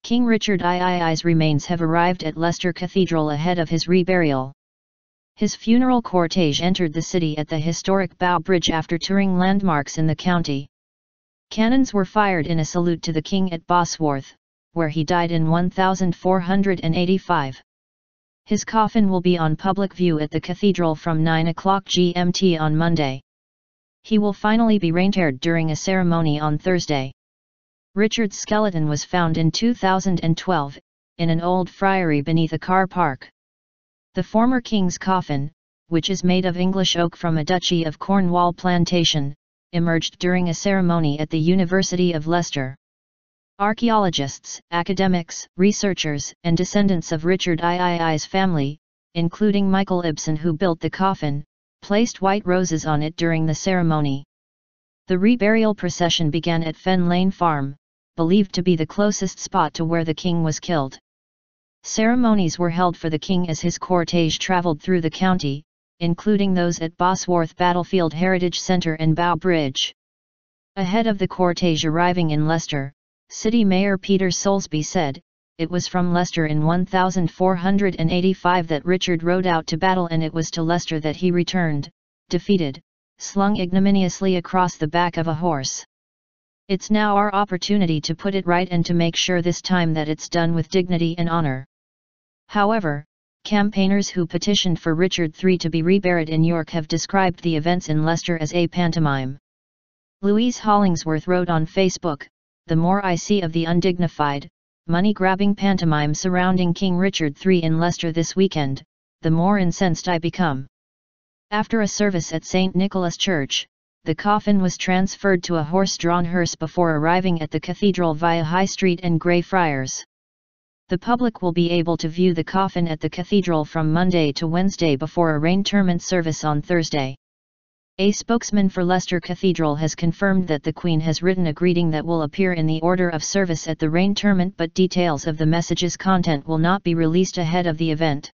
King Richard III's remains have arrived at Leicester Cathedral ahead of his reburial. His funeral cortege entered the city at the historic Bow Bridge after touring landmarks in the county. Cannons were fired in a salute to the king at Bosworth, where he died in 1485. His coffin will be on public view at the cathedral from 9 o'clock GMT on Monday. He will finally be reinterred during a ceremony on Thursday. Richard's skeleton was found in 2012, in an old friary beneath a car park. The former king's coffin, which is made of English oak from a Duchy of Cornwall plantation, emerged during a ceremony at the University of Leicester. Archaeologists, academics, researchers, and descendants of Richard III's family, including Michael Ibsen who built the coffin, placed white roses on it during the ceremony. The reburial procession began at Fenn Lane Farm, believed to be the closest spot to where the king was killed. Ceremonies were held for the king as his cortege travelled through the county, including those at Bosworth Battlefield Heritage Centre and Bow Bridge. Ahead of the cortege arriving in Leicester, City Mayor Peter Soulsby said, "It was from Leicester in 1485 that Richard rode out to battle, and it was to Leicester that he returned, defeated, slung ignominiously across the back of a horse. It's now our opportunity to put it right and to make sure this time that it's done with dignity and honour." However, campaigners who petitioned for Richard III to be reburied in York have described the events in Leicester as a pantomime. Louise Hollingsworth wrote on Facebook, "The more I see of the undignified, money-grabbing pantomime surrounding King Richard III in Leicester this weekend, the more incensed I become." After a service at St. Nicholas Church, the coffin was transferred to a horse-drawn hearse before arriving at the cathedral via High Street and Greyfriars. The public will be able to view the coffin at the cathedral from Monday to Wednesday before a reinterment service on Thursday. A spokesman for Leicester Cathedral has confirmed that the Queen has written a greeting that will appear in the order of service at the reinterment, but details of the message's content will not be released ahead of the event.